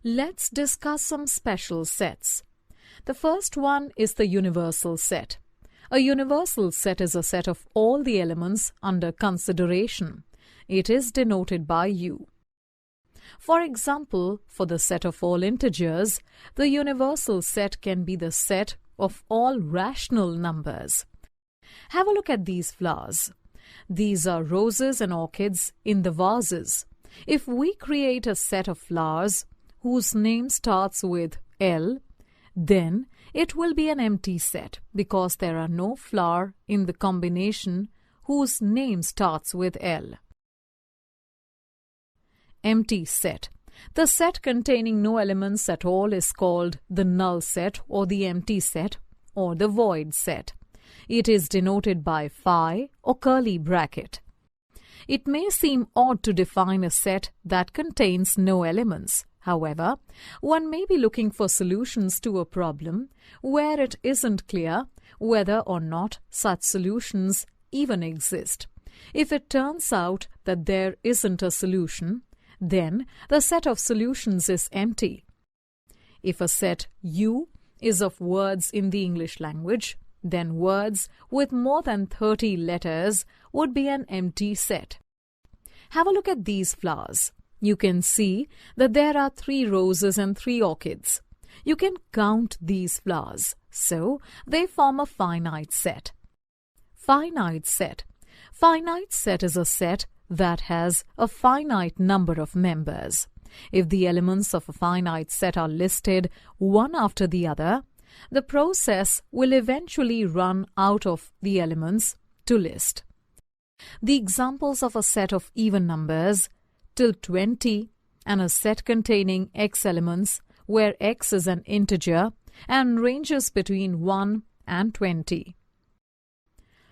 Let's discuss some special sets. The first one is the universal set. A universal set is a set of all the elements under consideration. It is denoted by U. For example, for the set of all integers, the universal set can be the set of all rational numbers. Have a look at these flowers. These are roses and orchids in the vases. If we create a set of flowers whose name starts with L, then it will be an empty set because there are no flower in the combination whose name starts with L. Empty set. The set containing no elements at all is called the null set or the empty set or the void set. It is denoted by phi or curly bracket. It may seem odd to define a set that contains no elements. However, one may be looking for solutions to a problem where it isn't clear whether or not such solutions even exist. If it turns out that there isn't a solution, then the set of solutions is empty. If a set U is of words in the English language, then words with more than 30 letters would be an empty set. Have a look at these flowers. You can see that there are 3 roses and 3 orchids. You can count these flowers, so they form a finite set. Finite set. Finite set is a set that has a finite number of members. If the elements of a finite set are listed one after the other, the process will eventually run out of the elements to list. The examples of a set of even numbers till 20 and a set containing x elements where x is an integer and ranges between 1 and 20.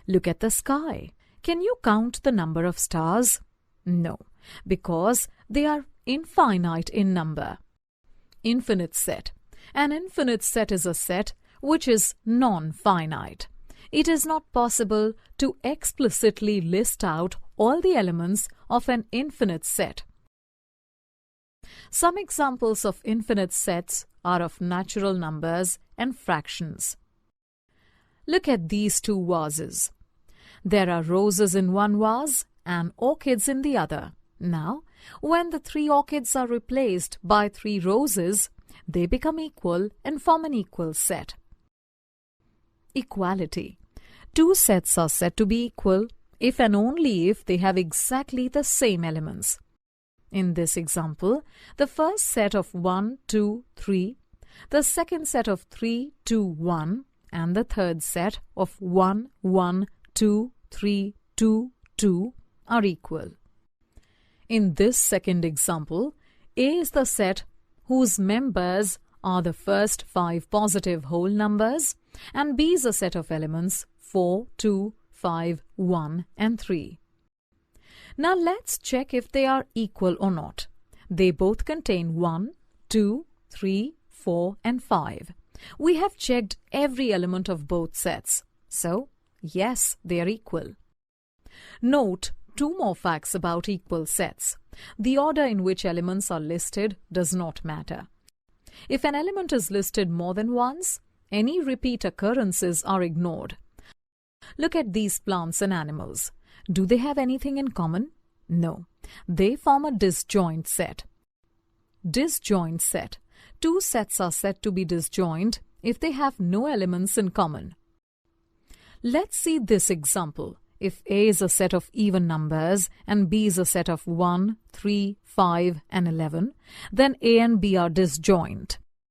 Look at the sky. Can you count the number of stars? No, because they are infinite in number. Infinite set. An infinite set is a set which is non-finite. It is not possible to explicitly list out all the elements of an infinite set. Some examples of infinite sets are of natural numbers and fractions. Look at these 2 vases. There are roses in one vase and orchids in the other. Now, when the 3 orchids are replaced by 3 roses, they become equal and form an equal set. Equality. 2 sets are said to be equal if and only if they have exactly the same elements. In this example, the first set of 1, 2, 3, the second set of 3, 2, 1, and the third set of 1, 1, 2, 3, 2, 2 are equal. In this second example, A is the set whose members are the first 5 positive whole numbers and B is a set of elements 4, 2, 5, 1 and 3. Now let's check if they are equal or not. They both contain 1, 2, 3, 4 and 5. We have checked every element of both sets. So, yes, they are equal. Note 2 more facts about equal sets. The order in which elements are listed does not matter. If an element is listed more than once, any repeat occurrences are ignored. Look at these plants and animals. Do they have anything in common? No. They form a disjoint set. Disjoint set. 2 sets are said to be disjoint if they have no elements in common. Let's see this example. If A is a set of even numbers and B is a set of 1, 3, 5 and 11, then A and B are disjoint.